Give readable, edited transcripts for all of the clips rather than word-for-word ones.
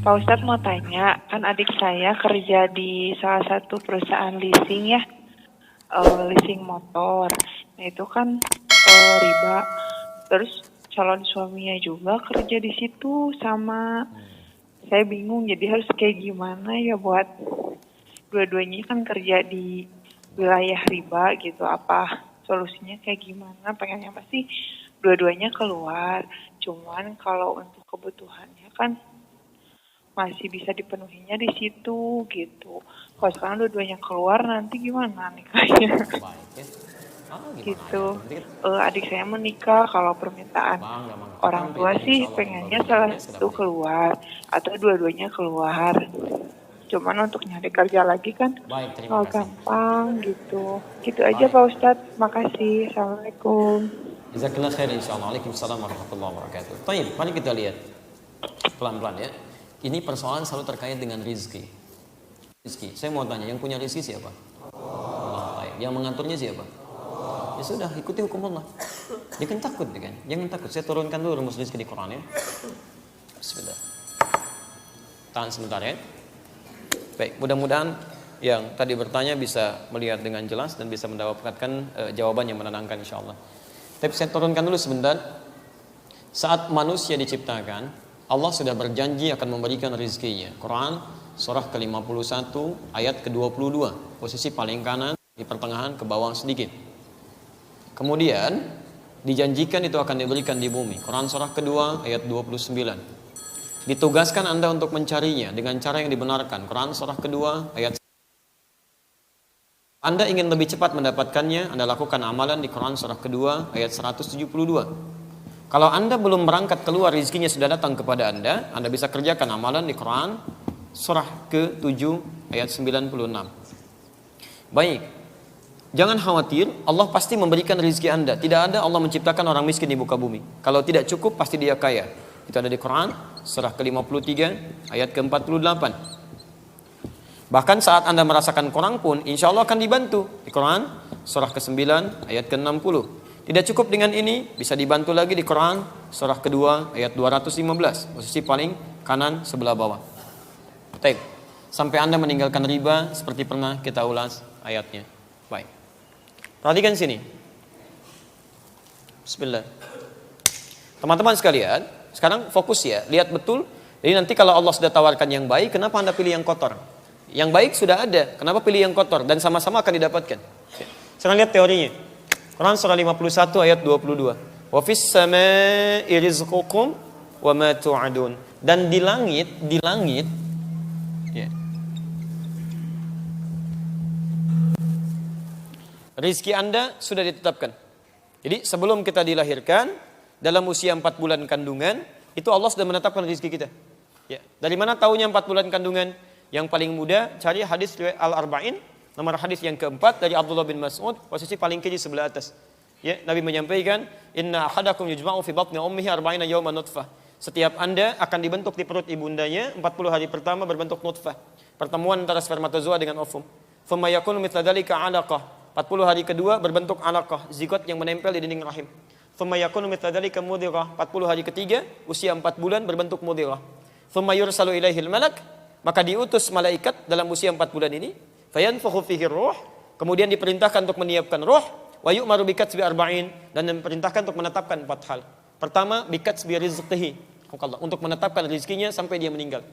Pak Ustadz mau tanya, kan adik saya kerja di salah satu perusahaan leasing ya, leasing motor. Nah itu kan riba. Terus calon suaminya juga kerja di situ sama. Saya bingung jadi harus kayak gimana ya buat dua-duanya kan kerja di wilayah riba gitu. Apa solusinya kayak gimana? Pengennya pasti dua-duanya keluar. Cuman kalau untuk kebutuhannya kan masih bisa dipenuhinya di situ gitu. Kalau sekarang dua-duanya keluar nanti gimana nih kayaknya? Baik ya. Gitu. Adik saya menikah, kalau permintaan orang tua sih pengennya salah satu keluar atau dua-duanya keluar. Cuman untuk nyari kerja lagi kan gampang gitu. Gitu aja Pak Ustadz. Makasih. Assalamualaikum. Jazakallah khair insyaallah. Waalaikumsalam warahmatullahi wabarakatuh. Baik, mari kita lihat pelan-pelan ya. Ini persoalan selalu terkait dengan rizki. Saya mau tanya, yang punya rizki siapa? Allah. Yang mengaturnya siapa? Ya sudah, ikuti hukum Allah. Jangan takut, kan? Jangan takut. Saya turunkan dulu rumus rizki di Quran ya. Bismillah. Tahan sebentar ya. Baik, mudah-mudahan yang tadi bertanya bisa melihat dengan jelas dan bisa mendapatkan jawaban yang menenangkan insyaallah. Tapi saya turunkan dulu sebentar. Saat manusia diciptakan, Allah sudah berjanji akan memberikan rizkinya. Quran surah ke-51 ayat ke-22, posisi paling kanan di pertengahan ke bawah sedikit. Kemudian dijanjikan itu akan diberikan di bumi. Quran surah kedua ayat 29. Ditugaskan Anda untuk mencarinya dengan cara yang dibenarkan. Quran surah kedua ayat. Anda ingin lebih cepat mendapatkannya, Anda lakukan amalan di Quran surah kedua ayat 172. Kalau Anda belum berangkat keluar, rizkinya sudah datang kepada Anda bisa kerjakan amalan di Quran surah ke-7 ayat 96. Baik, jangan khawatir, Allah pasti memberikan rizki Anda. Tidak ada Allah menciptakan orang miskin di muka bumi. Kalau tidak cukup, pasti dia kaya. Itu ada di Quran surah ke-53 ayat ke-48. Bahkan saat Anda merasakan kurang pun, insya Allah akan dibantu. Di Quran surah ke-9 ayat ke-60. Tidak cukup dengan ini, bisa dibantu lagi di Quran surah kedua ayat 215, posisi paling kanan sebelah bawah. Baik, sampai Anda meninggalkan riba seperti pernah kita ulas ayatnya. Baik, perhatikan sini. Bismillah. Teman-teman sekalian, sekarang fokus ya, lihat betul. Jadi nanti kalau Allah sudah tawarkan yang baik, kenapa Anda pilih yang kotor? Yang baik sudah ada, kenapa pilih yang kotor? Dan sama-sama akan didapatkan. Sekarang lihat teorinya. Quran surah 51 ayat 22. Wa fis samaa'i rizqukum wa ma tu'adun. Dan di langit ya. Rizki Anda sudah ditetapkan. Jadi sebelum kita dilahirkan, dalam usia 4 bulan kandungan, itu Allah sudah menetapkan rizki kita. Ya. Dari mana tahunya 4 bulan kandungan? Yang paling mudah cari hadis riwayat Al-Arba'in, nomor hadis yang keempat dari Abdullah bin Mas'ud, posisi paling kiri sebelah atas. Ya, Nabi menyampaikan, "Inna ahadakum yujma'u fi batni ummihi 40 yawman nutfah." Setiap Anda akan dibentuk di perut ibundanya 40 hari pertama berbentuk nutfah. Pertemuan antara spermatozoa dengan ovum. Thumma yakunu mithla dzalika 'alaqah. 40 hari kedua berbentuk 'alaqah, zigot yang menempel di dinding rahim. Thumma yakunu mithla dzalika mudghah. 40 hari ketiga, usia 4 bulan berbentuk mudghah. Thumma yursalu ilaihil malak, maka diutus malaikat dalam usia 4 bulan ini. Fayanfukhu fihi ruh, kemudian diperintahkan untuk menyiapkan ruh, wa yu'maru bikatsbi arba'in, dan diperintahkan untuk menetapkan 4 hal. Pertama, bikatsbi rizqihi, untuk menetapkan rizkinya sampai dia meninggal.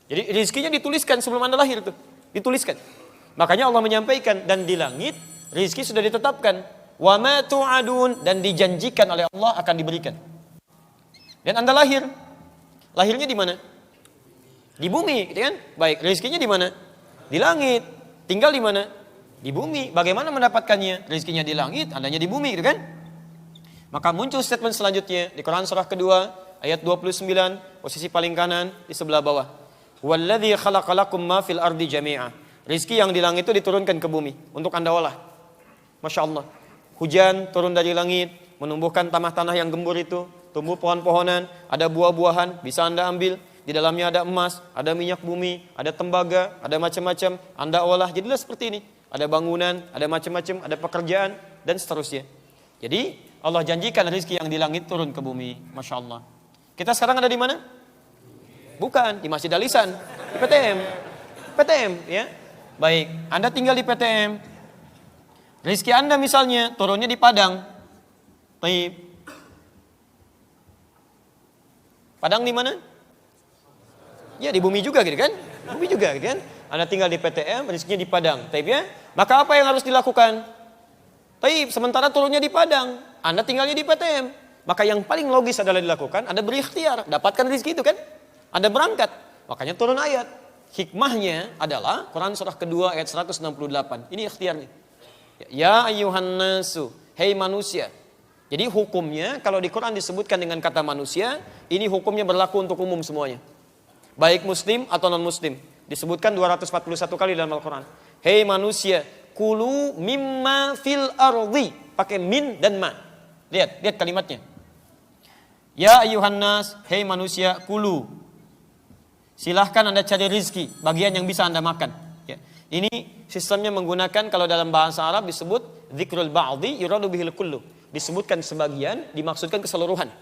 Jadi rizkinya dituliskan sebelum Anda lahir tuh, dituliskan. Makanya Allah menyampaikan, dan di langit rizki sudah ditetapkan, wa ma tu'adun, dan dijanjikan oleh Allah akan diberikan. Dan Anda lahir, lahirnya di mana? Di bumi, gitu kan? Baik, rizkinya di mana? Di langit. Tinggal di mana? Di bumi. Bagaimana mendapatkannya? Rezekinya di langit, adanya di bumi, gitu kan? Maka muncul statement selanjutnya di Quran surah kedua ayat 29, posisi paling kanan di sebelah bawah. Walladzi khalaqalakum ma fil ardi jami'a. Rizki yang di langit itu diturunkan ke bumi untuk Anda olah. Masya Allah. Hujan turun dari langit, menumbuhkan tanah-tanah yang gembur itu, tumbuh pohon-pohonan, ada buah-buahan, bisa Anda ambil. Di dalamnya ada emas, ada minyak bumi, ada tembaga, ada macam-macam. Anda olah, jadilah seperti ini. Ada bangunan, ada macam-macam, ada pekerjaan, dan seterusnya. Jadi Allah janjikan rezeki yang di langit turun ke bumi. Masya Allah. Kita sekarang ada di mana? Bukan, di Masjid Al-Ihsan, di PTM. PTM, ya. Baik, Anda tinggal di PTM. Rezeki Anda misalnya turunnya di Padang. Baik. Padang di mana? Ya, di bumi juga gitu kan? Bumi juga gitu kan? Anda tinggal di PTM, rezekinya di Padang. Taib ya? Maka apa yang harus dilakukan? Taib, sementara turunnya di Padang, Anda tinggalnya di PTM. Maka yang paling logis adalah dilakukan, Anda berikhtiar, dapatkan rezeki itu kan? Anda berangkat, makanya turun ayat. Hikmahnya adalah Quran surah kedua ayat 168. Ini ikhtiarnya. Ya ayyuhan nasu, hei manusia. Jadi hukumnya kalau di Quran disebutkan dengan kata manusia, ini hukumnya berlaku untuk umum semuanya. Baik muslim atau non muslim. Disebutkan 241 kali dalam Al-Quran. Hei manusia, kulu mimma fil ardi. Pakai min dan ma. Lihat kalimatnya. Ya ayyuhan nas, hei manusia, kulu. Silahkan Anda cari rizki, bagian yang bisa Anda makan. Ya. Ini sistemnya menggunakan kalau dalam bahasa Arab disebut dzikrul ba'dhi yuradu bihil kullu. Disebutkan sebagian, dimaksudkan keseluruhan.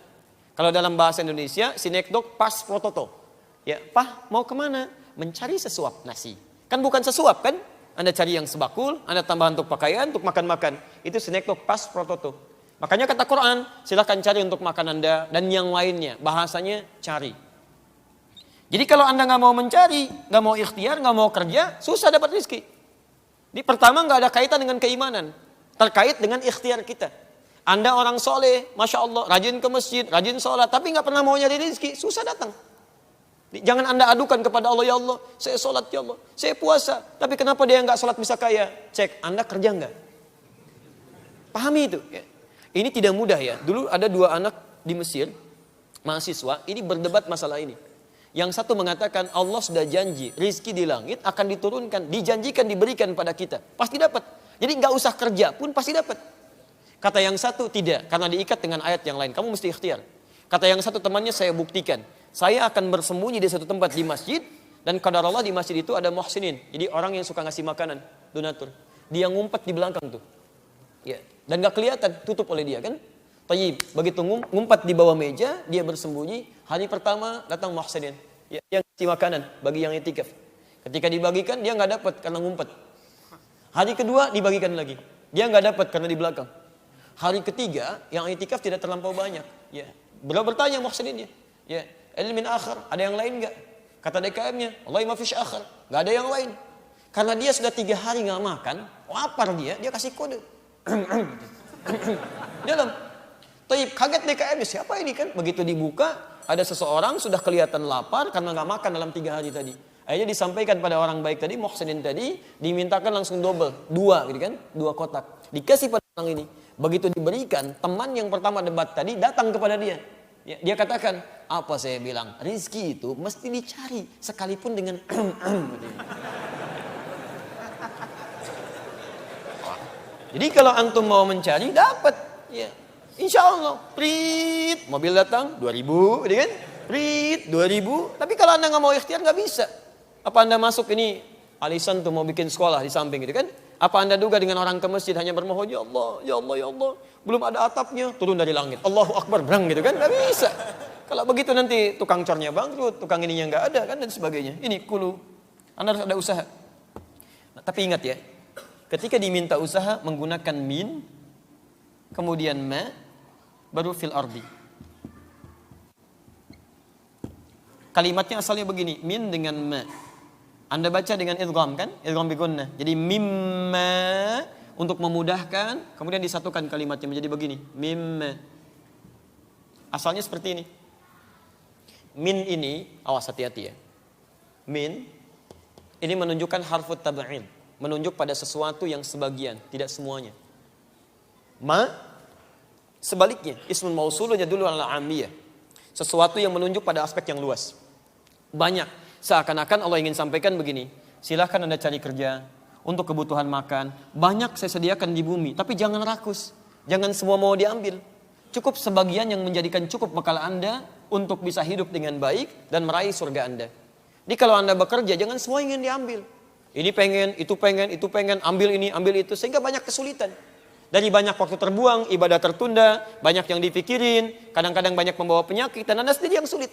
Kalau dalam bahasa Indonesia, sinekdok pas prototo. Ya, Pah, mau kemana? Mencari sesuap nasi. Kan bukan sesuap kan? Anda cari yang sebakul, Anda tambah untuk pakaian, untuk makan-makan. Itu sinekdok pas prototo. Makanya kata Quran, silahkan cari untuk makan Anda dan yang lainnya. Bahasanya cari. Jadi kalau Anda nggak mau mencari, nggak mau ikhtiar, nggak mau kerja, susah dapat rezeki. Di pertama nggak ada kaitan dengan keimanan, terkait dengan ikhtiar kita. Anda orang soleh, masya Allah, rajin ke masjid, rajin sholat, tapi nggak pernah mau nyari rezeki, susah datang. Jangan Anda adukan kepada Allah, ya Allah, saya sholat ya Allah, saya puasa, tapi kenapa dia nggak sholat bisa kaya? Cek, Anda kerja nggak? Pahami itu. Ya. Ini tidak mudah ya. Dulu ada 2 anak di Mesir, mahasiswa, ini berdebat masalah ini. Yang satu mengatakan Allah sudah janji rizki di langit akan diturunkan, dijanjikan diberikan pada kita, pasti dapat. Jadi nggak usah kerja pun pasti dapat. Kata yang satu tidak, karena diikat dengan ayat yang lain. Kamu mesti ikhtiar. Kata yang satu temannya, saya buktikan, saya akan bersembunyi di satu tempat di masjid dan qadar Allah di masjid itu ada muhsinin. Jadi orang yang suka ngasih makanan, donatur. Dia ngumpet di belakang tuh, ya. Dan nggak kelihatan, tutup oleh dia kan. Tayyib, begitu ngumpet di bawah meja, dia bersembunyi. Hari pertama datang muhsinin, ya, yang ngasih makanan bagi yang itikaf. Ketika dibagikan dia nggak dapat karena ngumpet. Hari kedua dibagikan lagi, dia nggak dapat karena di belakang. Hari ketiga yang itikaf tidak terlampau banyak. Ya, beliau bertanya muhsininnya, ya, ilmin akhir, ada yang lain nggak? Kata DKM-nya, wallahi ma fish akhir, nggak ada yang lain. Karena dia sudah 3 hari nggak makan, lapar dia kasih kode. Dalam. Taib, kaget DKM, siapa ini kan? Begitu dibuka, ada seseorang sudah kelihatan lapar karena nggak makan dalam 3 hari tadi. Akhirnya disampaikan pada orang baik tadi, muhsinin tadi, dimintakan langsung double, 2 gitu kan, 2 kotak. Dikasih pada orang ini. Begitu diberikan, teman yang pertama debat tadi datang kepada dia. Ya, dia katakan, apa saya bilang, rizki itu mesti dicari, sekalipun dengan Jadi kalau antum mau mencari, dapat. Ya. Insya Allah, prit, mobil datang 2000, gitu kan? Prit, 2000. Tapi kalau Anda nggak mau ikhtiar nggak bisa. Apa Anda masuk ini Alisan tuh mau bikin sekolah di samping gitu kan? Apa Anda duga dengan orang ke masjid hanya bermohon ya Allah, ya Allah, ya Allah, belum ada atapnya, turun dari langit, Allahu Akbar, berang gitu kan? Nggak bisa. Kalau begitu nanti tukang cornya bangkrut, tukang ininya nggak ada kan dan sebagainya. Ini kulu, Anda harus ada usaha. Nah, tapi ingat ya, ketika diminta usaha menggunakan min, kemudian ma, baru fil ardi. Kalimatnya asalnya begini, min dengan ma. Anda baca dengan idgham kan? Idgham bi gunnah. Jadi mimma untuk memudahkan, kemudian disatukan kalimatnya menjadi begini, mimma. Asalnya seperti ini. Min ini, awas hati-hati ya. Min ini menunjukkan harfut tab'id, menunjuk pada sesuatu yang sebagian, tidak semuanya. Ma sebaliknya, ismun mausulun yadullu ala amiyah. Sesuatu yang menunjuk pada aspek yang luas. Banyak. Seakan-akan Allah ingin sampaikan begini, silahkan Anda cari kerja untuk kebutuhan makan, banyak saya sediakan di bumi, tapi jangan rakus, jangan semua mau diambil. Cukup sebagian yang menjadikan cukup bekal Anda untuk bisa hidup dengan baik dan meraih surga Anda. Jadi kalau Anda bekerja, jangan semua ingin diambil. Ini pengen, itu pengen, ambil ini, ambil itu, sehingga banyak kesulitan. Dari banyak waktu terbuang, ibadah tertunda, banyak yang dipikirin, kadang-kadang banyak membawa penyakit, dan Anda sendiri yang sulit.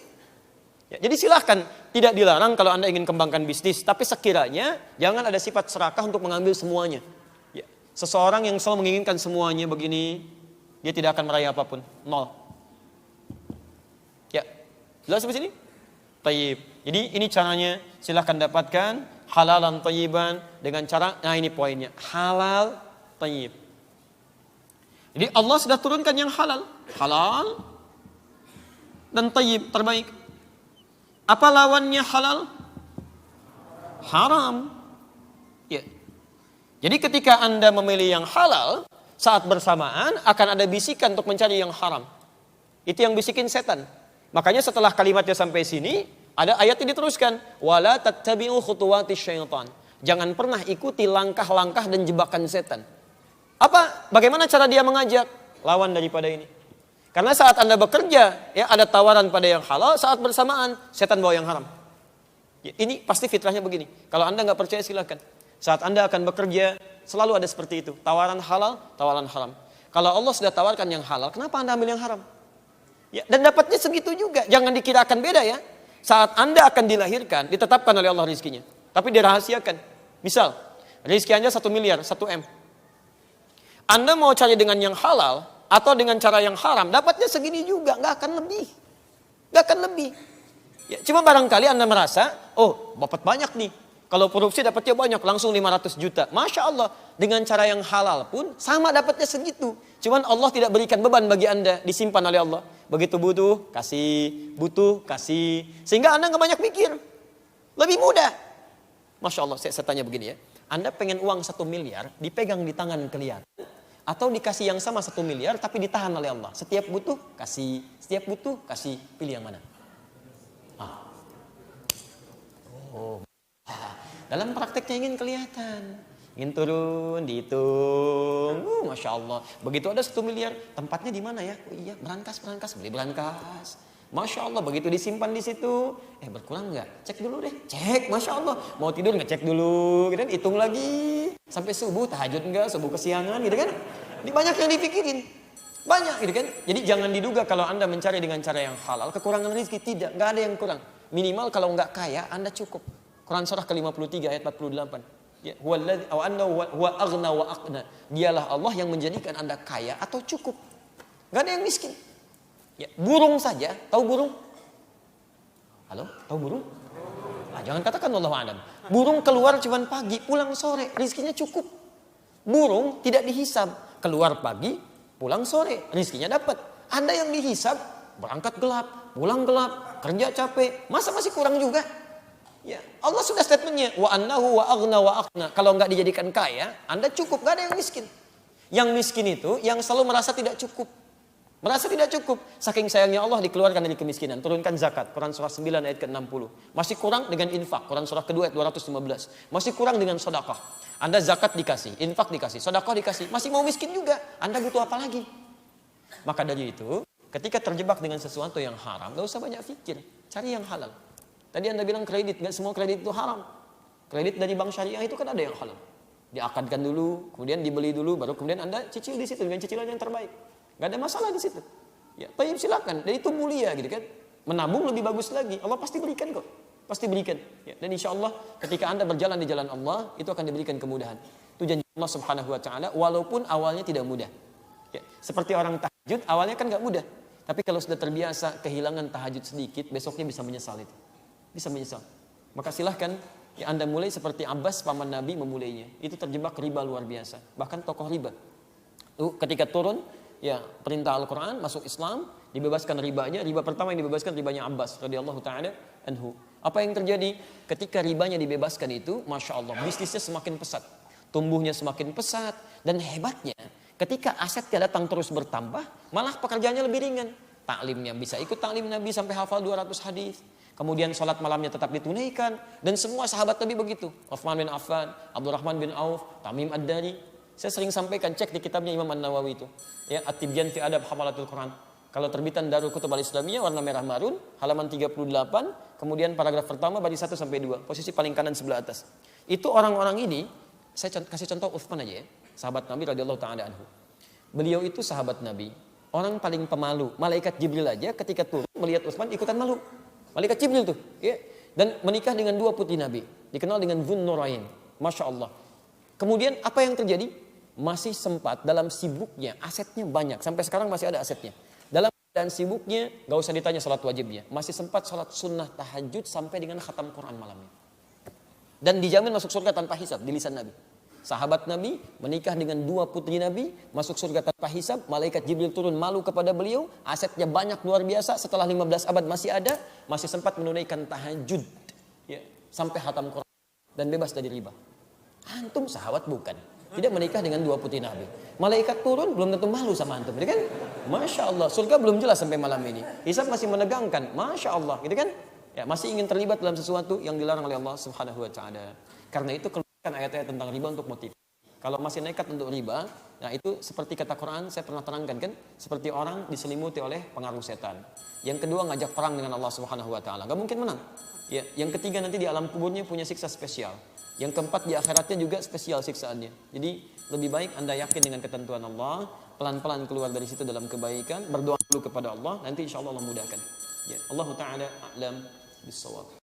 Ya, jadi silahkan, tidak dilarang kalau Anda ingin kembangkan bisnis, tapi sekiranya jangan ada sifat serakah untuk mengambil semuanya. Ya, seseorang yang selalu menginginkan semuanya begini, dia tidak akan meraih apapun, nol. Ya, jelas sampai sini? Tayyib. Jadi ini caranya, silahkan dapatkan halalan tayyiban dengan cara, nah ini poinnya, halal tayyib. Jadi Allah sudah turunkan yang halal dan tayyib terbaik. Apa lawannya halal? Haram. Ya. Jadi ketika Anda memilih yang halal, saat bersamaan akan ada bisikan untuk mencari yang haram. Itu yang bisikin setan. Makanya setelah kalimatnya sampai sini, ada ayat yang diteruskan, wala tattabi'u khutuwatis syaitan. Jangan pernah ikuti langkah-langkah dan jebakan setan. Apa? Bagaimana cara dia mengajak? Lawan daripada ini. Karena saat Anda bekerja, ya ada tawaran pada yang halal, saat bersamaan setan bawa yang haram. Ya, ini pasti fitrahnya begini. Kalau Anda nggak percaya silakan. Saat Anda akan bekerja, selalu ada seperti itu. Tawaran halal, tawaran haram. Kalau Allah sudah tawarkan yang halal, kenapa Anda ambil yang haram? Ya, dan dapatnya segitu juga. Jangan dikirakan beda ya. Saat Anda akan dilahirkan, ditetapkan oleh Allah rizkinya. Tapi dirahasiakan. Misal, rizki Anda 1 miliar, 1 M. Anda mau cari dengan yang halal, atau dengan cara yang haram, dapatnya segini juga, nggak akan lebih. Ya, cuma barangkali Anda merasa, oh dapat banyak nih, kalau korupsi dapatnya banyak, langsung 500 juta. Masya Allah, dengan cara yang halal pun sama dapatnya segitu. Cuman Allah tidak berikan beban bagi Anda, disimpan oleh Allah. Begitu butuh, kasih. Sehingga Anda nggak banyak mikir, lebih mudah. Masya Allah, saya tanya begini ya, Anda pengen uang 1 miliar, dipegang di tangan kelihatan, atau dikasih yang sama 1 miliar tapi ditahan oleh Allah. Setiap butuh kasih, pilih yang mana? Dalam prakteknya ingin kelihatan, ingin turun, dihitung. Masya Allah. Begitu ada 1 miliar, tempatnya di mana ya? Oh iya, berangkas, beli berangkas. Masya Allah, begitu disimpan di situ, berkurang nggak? Cek dulu deh, cek. Masya Allah, mau tidur nggak cek dulu, gitu kan? Hitung lagi sampai subuh, tahajud nggak, subuh kesiangan, gitu kan? Ini banyak yang dipikirin, banyak, gitu kan? Jadi jangan diduga kalau Anda mencari dengan cara yang halal, kekurangan rezeki, tidak, nggak ada yang kurang. Minimal kalau nggak kaya, Anda cukup. Quran surah ke-53 ayat 48. Ya, huwa aghna wa aqna. Dialah Allah yang menjadikan Anda kaya atau cukup. Nggak ada yang miskin. Ya, burung saja, tahu burung? Halo, tahu burung? Jangan katakan wallahu a'lam. Burung keluar cuma pagi, pulang sore, rezekinya cukup. Burung tidak dihisab, keluar pagi, pulang sore, rezekinya dapat. Anda yang dihisab, berangkat gelap, pulang gelap, kerja capek, masa masih kurang juga? Ya, Allah sudah statementnya, wa annahu wa aghna wa aqna. Kalau nggak dijadikan kaya, Anda cukup, nggak ada yang miskin. Yang miskin itu yang selalu merasa tidak cukup. Merasa tidak cukup. Saking sayangnya Allah dikeluarkan dari kemiskinan. Turunkan zakat. Quran surah 9 ayat ke-60. Masih kurang dengan infak. Quran surah kedua ayat 215. Masih kurang dengan sedekah. Anda zakat dikasih, infak dikasih, sedekah dikasih. Masih mau miskin juga. Anda butuh apa lagi? Maka dari itu, ketika terjebak dengan sesuatu yang haram, gak usah banyak pikir. Cari yang halal. Tadi Anda bilang kredit. Gak semua kredit itu haram. Kredit dari bank syariah itu kan ada yang halal. Diakadkan dulu, kemudian dibeli dulu, baru kemudian Anda cicil di situ dengan cicilan yang terbaik. Gak ada masalah di situ. Ya, tayyib silakan. Dan itu mulia gitu kan. Menabung lebih bagus lagi. Allah pasti berikan kok. Pasti berikan. Ya, dan insya Allah ketika Anda berjalan di jalan Allah, itu akan diberikan kemudahan. Itu janji Allah Subhanahu Wa Taala. Walaupun awalnya tidak mudah. Ya, seperti orang tahajud, awalnya kan gak mudah. Tapi kalau sudah terbiasa kehilangan tahajud sedikit, besoknya bisa menyesal itu. Bisa menyesal. Maka silahkan ya Anda mulai seperti Abbas paman Nabi memulainya. Itu terjebak riba luar biasa. Bahkan tokoh riba. Ketika turun ya perintah Al-Quran masuk Islam, dibebaskan ribanya. Riba pertama yang dibebaskan ribanya Abbas radhiyallahu taala anhu. Apa yang terjadi ketika ribanya dibebaskan itu? Masya Allah, bisnisnya semakin pesat, tumbuhnya semakin pesat, dan hebatnya ketika asetnya datang terus bertambah, malah pekerjaannya lebih ringan. Taklimnya bisa ikut taklim Nabi sampai hafal 200 hadis. Kemudian sholat malamnya tetap ditunaikan, dan semua sahabat Nabi begitu. Uthman bin Affan, Abdurrahman bin Auf, Tamim Ad-Dari. Saya sering sampaikan, cek di kitabnya Imam An-Nawawi itu. Ya, At-Tibyan fi Adab Hamalatul Quran. Kalau terbitan Darul Kutub Al-Islamiyah warna merah marun, halaman 38, kemudian paragraf pertama baris 1 sampai 2, posisi paling kanan sebelah atas. Itu orang-orang ini, saya kasih contoh Uthman aja ya, sahabat Nabi radhiyallahu taala anhu. Beliau itu sahabat Nabi, orang paling pemalu. Malaikat Jibril aja ketika turun melihat Uthman ikutan malu. Malaikat Jibril tuh, ya. Dan menikah dengan 2 putri Nabi, dikenal dengan Dzunnurain. Masya Allah. Kemudian apa yang terjadi? Masih sempat dalam sibuknya, asetnya banyak. Sampai sekarang masih ada asetnya. Dalam keadaan sibuknya, gak usah ditanya salat wajibnya. Masih sempat salat sunnah tahajud sampai dengan khatam Quran malamnya. Dan dijamin masuk surga tanpa hisab di lisan Nabi. Sahabat Nabi menikah dengan 2 putri Nabi, masuk surga tanpa hisab. Malaikat Jibril turun malu kepada beliau. Asetnya banyak luar biasa. Setelah 15 abad masih ada, masih sempat menunaikan tahajud, ya, sampai khatam Quran dan bebas dari riba. Antum sahabat bukan? Tidak menikah dengan 2 putri Nabi. Malaikat turun belum tentu malu sama antum, gitu kan? Masya Allah, surga belum jelas sampai malam ini. Hisab masih menegangkan, Masya Allah, gitu kan? Ya, masih ingin terlibat dalam sesuatu yang dilarang oleh Allah Subhanahu Wa Taala. Karena itu keluarkan ayat-ayat tentang riba untuk motif. Kalau masih nekat untuk riba, nah itu seperti kata Quran, saya pernah terangkan kan, seperti orang diselimuti oleh pengaruh setan. Yang kedua ngajak perang dengan Allah Subhanahu Wa Taala, nggak mungkin menang. Ya, yang ketiga nanti di alam kuburnya punya siksa spesial. Yang keempat di akhiratnya juga spesial siksaannya. Jadi lebih baik Anda yakin dengan ketentuan Allah, pelan-pelan keluar dari situ dalam kebaikan, berdoa dulu kepada Allah, nanti insya Allah Allah mudahkan. Ya, Allah Ta'ala a'lam bis-shawab.